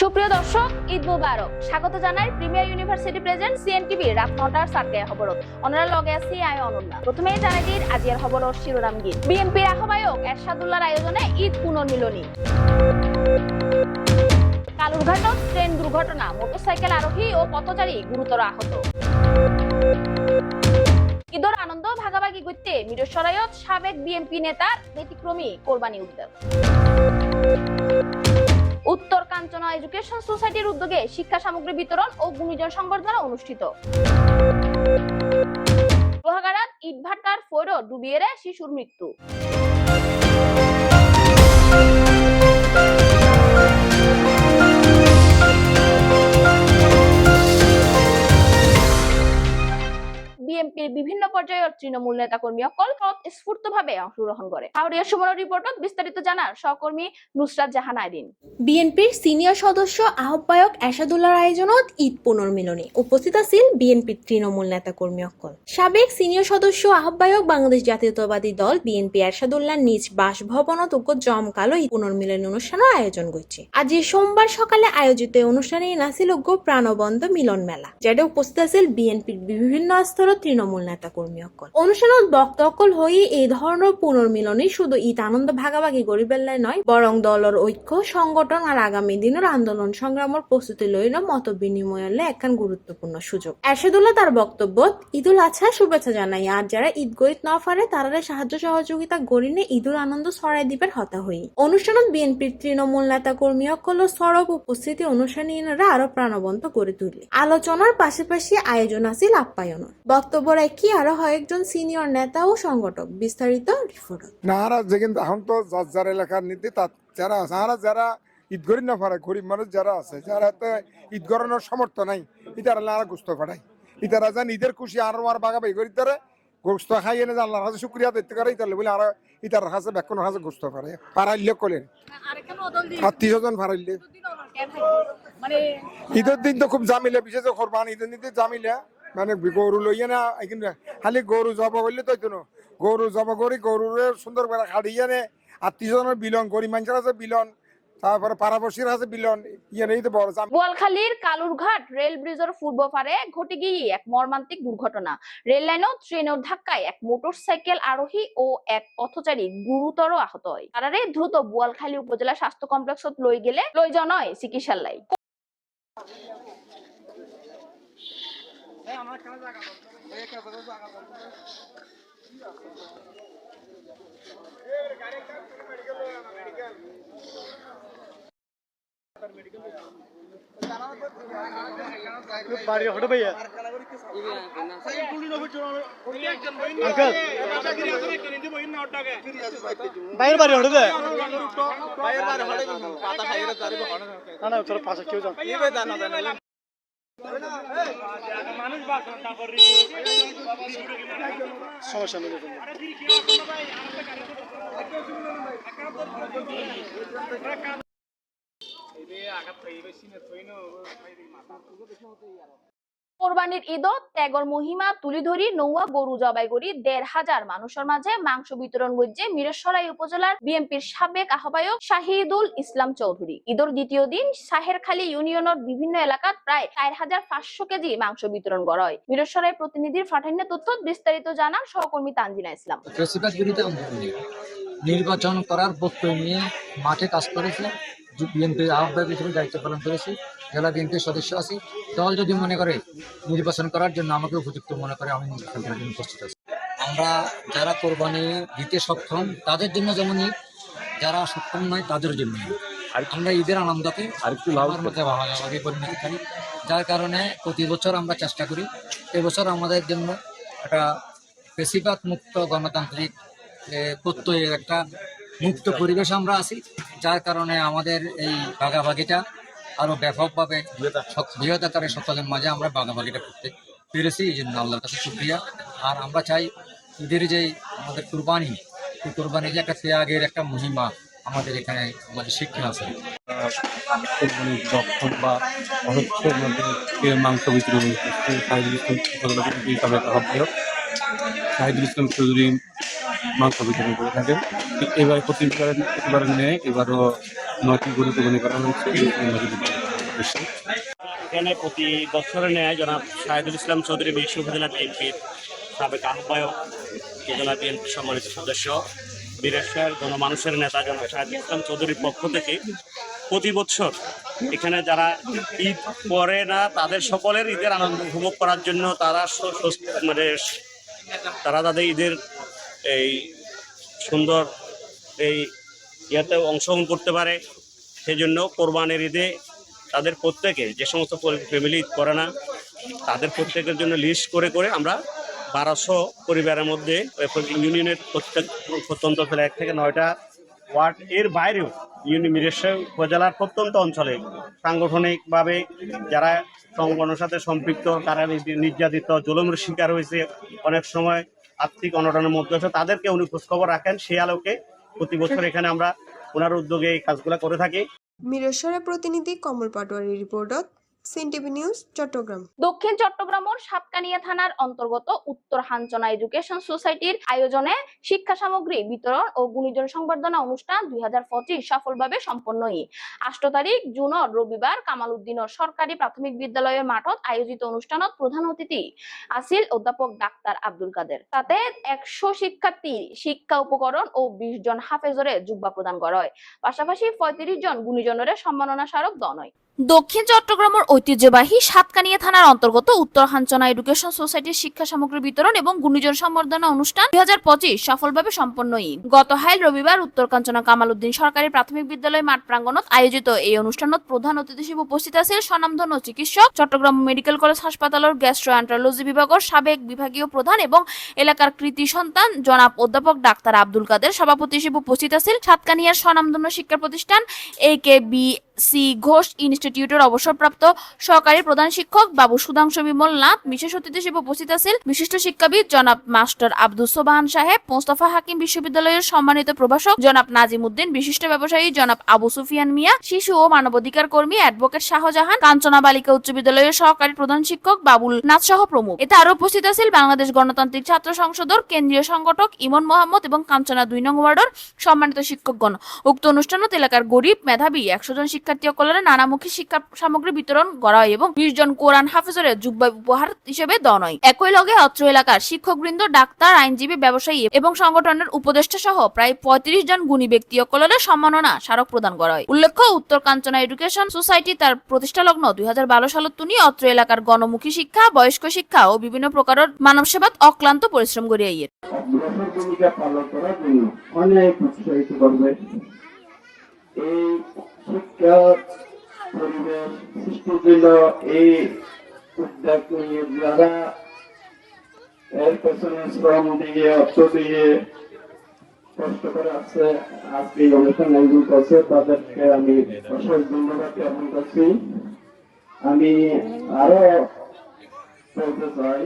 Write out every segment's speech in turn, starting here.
সুপ্রিয় দর্শক, ঈদ মুবারক। স্বাগত জানাই প্রিমিয়ার ইউনিভার্সিটি প্রেজেন্ট সিএনটিভি রাত 9টার সাতগায় খবরত অনরা লগে আছি আই অনন্যা। প্রথমেই জানাই দিন আজিয়ার খবরর শিরোনাম গীত। বিএনপির আহ্বায়ক এরশাদুল্লাহর আয়োজনে ঈদ পুনর্মিলনী। কালুরঘাটত ট্রেন দুর্ঘটনা, মোটরসাইকেল আরোহী ও পথচারী গুরুতর আহত। ঈদর আনন্দ ভাগাভাগি করতে মিরসরাইত সাবেক বিএনপি নেতার ব্যতিক্রমী কোরবানি উদ্যোগ। উত্তর কাঞ্চনা এডুকেশন সোসাইটির উদ্যোগে শিক্ষা সামগ্রী বিতরণ ও গুণীজন সংবর্ধনা অনুষ্ঠিত। লোহাগাড়াত ইটভাটার ফোড় ডুবিয়ে শিশুর মৃত্যু। বিএনপির বিভিন্ন পর্যায়ের তৃণমূল নেতা কর্মী অকল স্ফূর্তভাবে অংশগ্রহণ করে। হাওড়িয়া সময় রিপোর্টত বিস্তারিত জানার সহকর্মী নুসরাত জাহান আইরিন। বিএনপির সিনিয়র সদস্য আহ্বায়ক এরশাদুল্লাহর আয়োজনত ঈদ পুনর্মিলনী উপস্থিত আছেন বিএনপির তৃণমূল নেতা কর্মী অকল। সাবেক সিনিয়র সদস্য আহ্বায়ক বাংলাদেশ জাতীয়তাবাদী দল বিএনপি এরশাদুল্লাহ নিজ বাসভবনত জমকালো ঈদ পুনর্মিলনী অনুষ্ঠানের আয়োজন করছে। আজ সোমবার সকালে আয়োজিত অনুষ্ঠানে নাসিল প্রাণবন্ত মিলন মেলা, যেটা উপস্থিত আছেন বিএনপির বিভিন্ন স্তরের তৃণমূল নেতা কর্মী অকল। অনুষ্ঠানত বক্তকল হয়ে এই ধরনের পুনর্মিলনী শুধু ঈদ আনন্দ ভাগাভাগি গরিবেল্লাই নয়, বরং দলের ঐক্য সংগঠন আর আগামী দিনের আন্দোলন সংগ্রামের প্রস্তুতি লইল মত বিনিময়ের একখান গুরুত্বপূর্ণ সুযোগ। এরশাদুল্লাহ তার বক্তব্য ঈদুল আজহা শুভেচ্ছা জানাই, আর যারা ঈদ গরিত না পারে তারা সাহায্য সহযোগিতা গরিনে ঈদুল আনন্দ ছড়াই দিবের হতা হই। অনুষ্ঠানত বিএনপির তৃণমূল নেতা কর্মী অকল সরব উপস্থিতি অনুষ্ঠানীরা আরো প্রাণবন্ত করে তুলে। আলোচনার পাশাপাশি আয়োজন আছিল আপ্যায়নের। বক্তব্য রাখি আরো কয়েকজন সিনিয়র নেতা ও সংগঠক। বিস্তারিত রিপোর্ট। নাহারা যেখানে এখন তো যার এলাকার নীতি যারা আছে, যারা ঈদ করি না পারে, গরিব মানুষ যারা আছে, যারা ঈদ করানোর সামর্থ্য নাই, ইতারা আরো গোস্ত পাঠায়। ইতারা যান ঈদের খুশি আরো আর বাগাবাগি করি তারে গোস্ত খাই এনে আল্লাহর কাছে শুক্রিয়া দিতে পারে। ইতালে বলে আরো ইতার কাছে ব্যাকুনের কাছে গোস্ত পারে পারাইলে কলেন 30,000 পারাইলে। ঈদের দিন তো খুব জামিলে, বিশেষ কোরবান ঈদের দিন জামিলে, মানে গরু লইয়া না খালি গরু জব করলে তো গরু জব করি গরুরে সুন্দর করে খাড়িয়ে নে 30,000 বিলন গরিব মানুষের আছে বিলন, তারপরে পাড়াপড়শির আছে বিলন। বোয়ালখালীর কালুরঘাট রেল ব্রিজের পূর্ব পারে ঘটে গিয়ে এক মর্মান্তিক দুর্ঘটনা। রেল লাইনত ট্রেনের ধাক্কায় এক মোটরসাইকেল আরোহী ও এক পথচারী গুরুতর আহত হয়। তারারে দ্রুত বোয়ালখালী উপজেলা স্বাস্থ্য কমপ্লেক্সত লই যাওয়া হয় চিকিৎসালয়। বাড়ি হটে ভাইয়া বাইরের বাড়ি হটে দেয় না না তোর পাশে কেউ যান সমস্যা নেই। কোরবানির ঈদত ত্যাগর মহিমা তুলি ধরি নৌয়া গরু জবাই করি 1,500 মানুষের মাঝে মাংস বিতরণ করছে মিরসরাই উপজেলার বিএনপির সাবেক আহ্বায়ক শাহিদুল ইসলাম চৌধুরী। ঈদর দ্বিতীয় দিন সাহেরখালী ইউনিয়নের বিভিন্ন এলাকাত প্রায় 4,500 কেজি মাংস বিতরণ করা হয়। মিরসরাই প্রতিনিধির ফাটান্য তথ্য বিস্তারিত জানান সহকর্মী তানজিনা ইসলাম। নির্বাচন করার বক্তব্য নিয়ে মাঠে কাজ করেছে, বিএনপির আহ্বায়ক হিসেবে দায়িত্ব পালন করেছি, জেলা বিএনপির সদস্য আছি। দল যদি মনে করে নির্বাচন করার জন্য আমাকে উপযুক্ত মনে করে, আমি নির্বাচন করার জন্য প্রস্তুত আছি। আমরা যারা কোরবানি দিতে সক্ষম তাদের জন্য যেমনই, যারা সক্ষম নয় তাদের জন্য আমরা ঈদের আনন্দকে আরেকটু লাভের মধ্যে ভাগাভাগি করে নিতে পারি। যার কারণে প্রতি বছর আমরা চেষ্টা করি এবছর আমাদের জন্য একটা বেশিরভাগ মুক্ত গণতান্ত্রিক প্রত্যয়ের একটা মুক্ত পরিবেশ আমরা আছি। যার কারণে আমাদের এই ভাগাভাগিটা আরো ব্যাপকভাবে বৃহৎ আকারে সকলের মাঝে আমরা ভাগাভাগিটা করতে পেরেছি। এই জন্য আল্লাহর কাছে শুকরিয়া। আর আমরা চাই ঈদের যে আমাদের কুরবানি, এই কুরবানি যে একটা ত্যাগের একটা মহিমা আমাদের এখানে আমাদের শিক্ষা আছে। বা মাংস বিতরণ শাহিদুল ইসলাম চৌধুরী মাংস বিতরণ করে থাকেন। এবার প্রতিবারের নেয় এবারও 9টি গরু কোরবানি করা হয়েছে। উদ্দেশ্যে। এখানে প্রতি বছরের ন্যায় জনাব শাহিদুল ইসলাম চৌধুরী মিরসরাই উপজেলা বিএনপির সাবেক আহ্বায়ক, উপজেলা বিএনপির সম্মানিত সদস্য, বীরেশ্বর গণমানুষের নেতা জনাব শাহিদুল ইসলাম চৌধুরীর পক্ষ থেকে প্রতি বছর এখানে যারা ঈদ করে না তাদের সকলের ঈদের আনন্দ উপভোগ করার জন্য তারা তারা তাদের ঈদের এই সুন্দর এই ইয়াতে অংশগ্রহণ করতে পারে, সেই জন্য কোরবানির ঈদে তাদের প্রত্যেকে যে সমস্ত ফ্যামিলি ঈদ করে না তাদের প্রত্যেকের জন্য লিস্ট করে করে আমরা 1200 পরিবারের মধ্যে ইউনিয়নের প্রত্যেক প্রত্যন্ত অঞ্চলে 1 থেকে 9টা ওয়ার্ড এর বাইরেও মিরসরাই উপজেলার প্রত্যন্ত অঞ্চলে সাংগঠনিকভাবে যারা সংগঠনের সাথে সম্পৃক্ত, তারা নির্যাতিত জুলুমের শিকার হয়েছে, অনেক সময় আর্থিক অনটনের মধ্যে আছে, তাদেরকে উনি খোঁজখবর রাখেন। সেই আলোকে প্রতি বছর এখানে আমরা ওনার উদ্যোগে এই কাজগুলো করে থাকি। মিরসরাই প্রতিনিধি কমল পাটোয়ারি রিপোর্টার, সিন টিভি নিউজ, চট্টগ্রাম। দক্ষিণ চট্টগ্রামের সাতকানিয়া থানার অন্তর্গত উত্তর হাঞ্চনা এডুকেশন সোসাইটির আয়োজনে শিক্ষা সামগ্রী বিতরণ ও গুণীজন সংবর্ধনা অনুষ্ঠান 2025 সফলভাবে সম্পন্ন। 8 তারিখ জুন রবিবার কামাল উদ্দিনের সরকারি প্রাথমিক বিদ্যালয়ের মাঠত আয়োজিত অনুষ্ঠানত প্রধান অতিথি আসিল অধ্যাপক ডাক্তার আব্দুল কাদের। তাতে 100 শিক্ষার্থী শিক্ষা উপকরণ ও 20 জন হাফেজরে জুব্বা প্রদান করা হয়। পাশাপাশি 35 জন গুণীজনের সম্মাননা স্মারক দেওয়া হয়। দক্ষিণ চট্টগ্রামের ঐতিহ্যবাহী সাতকানিয়া থানার অন্তর্গত উত্তর হাঞ্চনা এডুকেশন সোসাইটির শিক্ষা সামগ্রী বিতরণ এবং গুণীজন সম্বর্ধনা অনুষ্ঠান 2025 সফলভাবে সম্পন্ন। গত রবিবার উত্তর কাঞ্চনা কামাল উদ্দিন সরকারি প্রাথমিক বিদ্যালয় মাঠ প্রাঙ্গণত আয়োজিত এই অনুষ্ঠানত প্রধান অতিথি হিসেবে উপস্থিত আছেন স্বনামধন্য চিকিৎসক, চট্টগ্রাম মেডিকেল কলেজ হাসপাতালের গ্যাস্ট্রোএন্টারোলজি বিভাগের সাবেক বিভাগীয় প্রধান এবং এলাকার কৃতি সন্তান জনাব অধ্যাপক ডাক্তার আব্দুল কাদের। সভাপতি হিসেবে উপস্থিত আছেন সাতকানিয়ার স্বনামধন্য শিক্ষা প্রতিষ্ঠান AKBC ঘোষ ইনস্টিটিউটের অবসরপ্রাপ্ত সহকারী প্রধান শিক্ষক বাবু সুধাংশু বিমল নাথ। বিশেষ অতিথি হিসেবে উপস্থিত আছেন বিশিষ্ট শিক্ষাবিদ জনাব মাস্টার আব্দুল সোবাহান সাহেব, মোস্তফা হাকিম বিশ্ববিদ্যালয়ের সম্মানিত প্রভাষক জনাব নাজিম উদ্দিন, বিশিষ্ট ব্যবসায়ী জনাব আবু সুফিয়ান মিয়া, শিশু ও মানবাধিকার কর্মী অ্যাডভোকেট শাহজাহান, কাঞ্চনা বালিকা উচ্চ বিদ্যালয়ের সহকারী প্রধান শিক্ষক বাবুল নাথ সহ প্রমুখ। এতে আরো উপস্থিত আছেন বাংলাদেশ গণতান্ত্রিক ছাত্র সংসদের কেন্দ্রীয় সংগঠক ইমন মোহাম্মদ এবং কাঞ্চনা 2 নং ওয়ার্ডের সম্মানিত শিক্ষকগণ। উক্ত অনুষ্ঠানত এলাকার গরিব মেধাবী 100 জন শিক্ষার্থী সকলের নানামুখী শিক্ষা সামগ্রী বিতরণ করা হয় এবং 20 জন কোরআন হাফেজের জুব্বা উপহার হিসেবে দেওয়া হয়। একই লগে অত্র এলাকার শিক্ষকবৃন্দ, ডাক্তার, আইনজীবী, ব্যবসায়ী এবং সংগঠনের উপদেষ্টা সহ প্রায় 35 জন গুণী ব্যক্তি সকলের সম্মাননা স্মারক প্রদান করা হয়। উল্লেখ্য, উত্তর কাঞ্চনা এডুকেশন সোসাইটি তার প্রতিষ্ঠা লগ্ন 2012 সালত তুনি অত্র এলাকার গণমুখী শিক্ষা, বয়স্ক শিক্ষা ও বিভিন্ন প্রকারের মানব সেবাত অক্লান্ত পরিশ্রম করে আইয়ে ভূমিকা পালন করার জন্য অনেক উৎসাহিত করবে। এই শিক্ষা পরিবেশ সৃষ্টির জন্য এই উদ্যোগ নিয়ে যারা এর পেছনে শ্রম দিয়ে অর্থ দিয়ে কষ্ট করে আসছে, আজকে এই অনুষ্ঠান আয়োজন করছে, তাদেরকে আমি অশেষ ধন্যবাদ জ্ঞাপন করছি। আমি আরো বলতে চাই,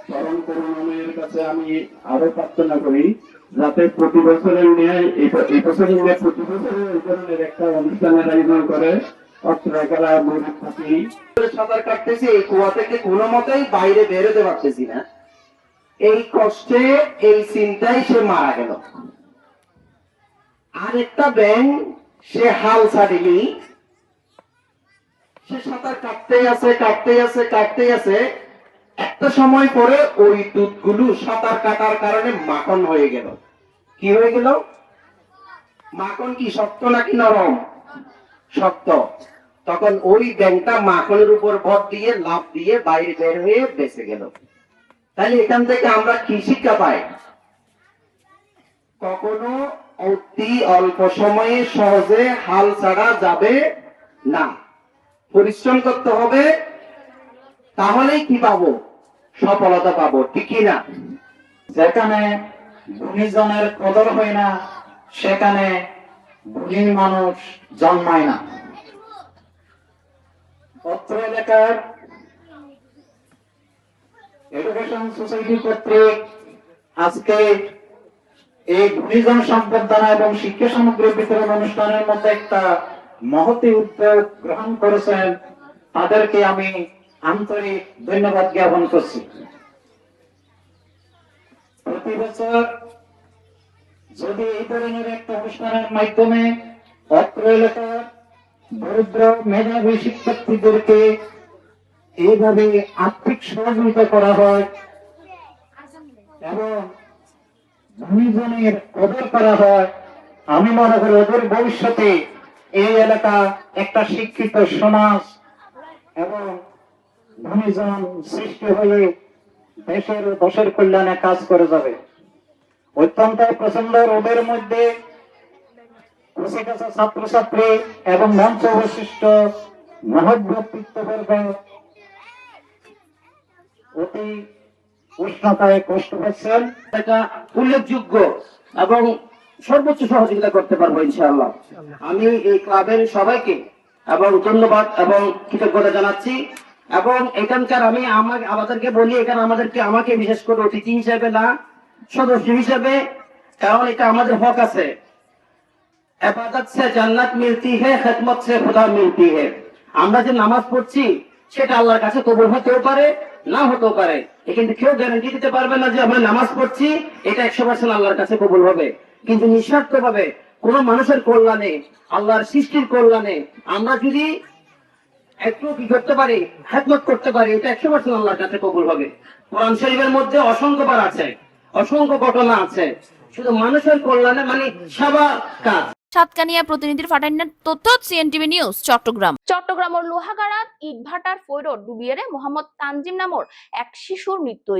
স্মরণ করুণের কাছে আমি আরো প্রার্থনা করি যাতে প্রতি বছরের ন্যায় এই বছরের ন্যায় প্রতি বছরের এই ধরনের একটা অনুষ্ঠানের আয়োজন করে। সাঁতার কাটতেছি, এই কুয়া থেকে কোনো মতেই বাইরে বেরোতে পারতেছি না, এই কষ্টে এই চিন্তায় সে মারা গেল। আরেকটা ব্যাং সে হাল ছাড়িনি, সে সাঁতার কাটতে আছে। একটা সময় পরে ওই দুধগুলো সাঁতার কাটার কারণে মাখন হয়ে গেল। কি হয়ে গেল? মাখন কি শক্ত নাকি নরম? শক্ত। তখন ওই ব্যাংকটা মাখনের উপর ভর দিয়ে লাফ দিয়ে বাইরে বের হয়ে বেঁচে গেল। তাহলে এখান থেকে আমরা কি শিক্ষা পাই? কখনো অতি অল্প সময়ে সহজে হাল ছাড়া যাবে না, পরিশ্রম করতে হবে, তাহলেই কি পাবো? সফলতা পাবো, ঠিক না? যেখানে গুণীজনের কদর হয় না, সেখানে গুণী মানুষ জন্মায় না। অত্র এলাকার এডুকেশন সোসাইটি কর্তৃক আজকে এই গুণীজন সম্বর্ধনা এবং শিক্ষা সামগ্রী বিতরণ অনুষ্ঠানের মধ্যে একটা মহতি উদ্যোগ গ্রহণ করেছেন, তাদেরকে আমি আন্তরিক ধন্যবাদ জ্ঞাপন করছি। প্রতি বছর যদি এই ধরনের একটা অনুষ্ঠানের মাধ্যমে অত্র এলাকার দরিদ্র মেধাবী শিক্ষার্থীদেরকে এইভাবে আর্থিক সহযোগিতা করা হয় এবং ধনীজনের কদর করা হয়, আমি মনে করি ওদের ভবিষ্যতে এই এলাকা একটা শিক্ষিত সমাজ এবং ধনীজন সৃষ্টি হয়ে দেশের কল্যাণে কাজ করে যাবে। অত্যন্ত প্রচন্ড রোদের মধ্যে ছাত্রছাত্রী এবং মঞ্চ বিশিষ্ট মহৎ ব্যক্তিত্ববর্গ অতি উষ্ণতায় কষ্ট পাচ্ছেন। এটা উল্লেখযোগ্য এবং সর্বোচ্চ সহযোগিতা করতে পারবো ইনশাআল্লাহ। আমি এই ক্লাবের সবাইকে এবং ধন্যবাদ এবং কৃতজ্ঞতা জানাচ্ছি এবং এখানকার আমি আমাদেরকে বলি, এখানে আমাকে বিশেষ করে অতিথি হিসেবে না, সদস্য হিসেবে, কারণ এটা আমাদের হক আছে। ইবাদত সে জান্নাত মিলতি হে, খিদমত সে খুদা মিলতি হে। আমরা যে নামাজ পড়ছি সেটা আল্লাহর কাছে কবুল হতেও পারে, না হতেও পারে, কিন্তু কেউ গ্যারান্টি দিতে পারবে না যে আমরা নামাজ পড়ছি এটা 100% আল্লাহর কাছে কবুল হবে। কিন্তু নিঃস্বার্থ ভাবে কোন মানুষের কল্যাণে, আল্লাহর সৃষ্টির কল্যাণে আমরা যদি একটু কি করতে পারি, খেদমত করতে পারি, এটা 100% আল্লাহর কাছে কবুল হবে। কোরআন শরীফের মধ্যে অসংখ্যবার আছে, অসংখ্য ঘটনা আছে, শুধু মানুষের কল্যাণে মানে সেবা কাজ। সাতকানিয়া প্রতিনিধির ফাটাইনের তথ্য সিএনটিভি নিউজ চট্টগ্রাম। চট্টগ্রামের লোহাগাড়াত ইটভাটার ফৈরত ডুবিয়েরে মোহাম্মদ তানজিম নামর এক শিশুর মৃত্যু।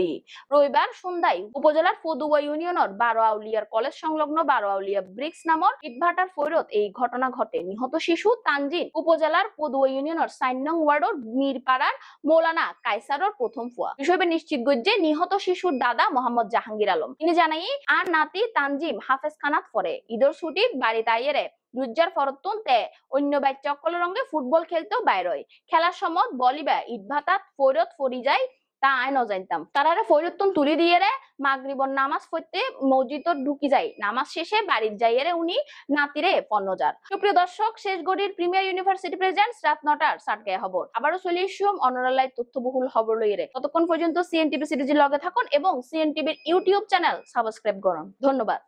রবিবার সন্ধ্যায় উপজেলার ফদুয়া ইউনিয়নের 12 আউলিয়ার কলেজ সংলগ্ন 12 আউলিয়া ব্রিক্স নামর ইটভাটার ফৈরত এই ঘটনা ঘটে। নিহত শিশু তানজিম উপজেলার ফদুয়া ইউনিয়নের 4 নং ওয়ার্ডের মিরপাড়ার মৌলানা কায়সারর প্রথম ফুয়া। বিষয়টি নিশ্চিত যে নিহত শিশুর দাদা মোহাম্মদ জাহাঙ্গীর আলম। তিনি জানাই আর নাতি তানজিম হাফেজ খানাত পড়ে। ঈদের ছুটির বাড়িতে রুজ্জার ফরতুন তে অন্য বাচ্চা অকল রঙে ফুটবল খেলতেও বাইর হয়। খেলার সময় বলিবা ইটভাটাত ফৈরত ফরি যায় তা আয় নজানতাম। তারা ফৈরতুন তুলি দিয়ে মাগরিবর নামাজ পড়তে মসজিদত ঢুকি যায়। নামাজ শেষে বাড়ির যাইয়ে উনি নাতিরে পণ্যজার। সুপ্রিয় দর্শক, শেষ গড়ির প্রিমিয়ার ইউনিভার্সিটি প্রেজেন্টস রাত 9টার সাটগায় খবর। আবারও চলে এসুম অনরালাই তথ্যবহুল খবর লইরে। ততক্ষণ পর্যন্ত সিএনটিভি সিরিজের লগে থাকুন এবং সিএনটিভির ইউটিউব চ্যানেল সাবস্ক্রাইব করুন। ধন্যবাদ।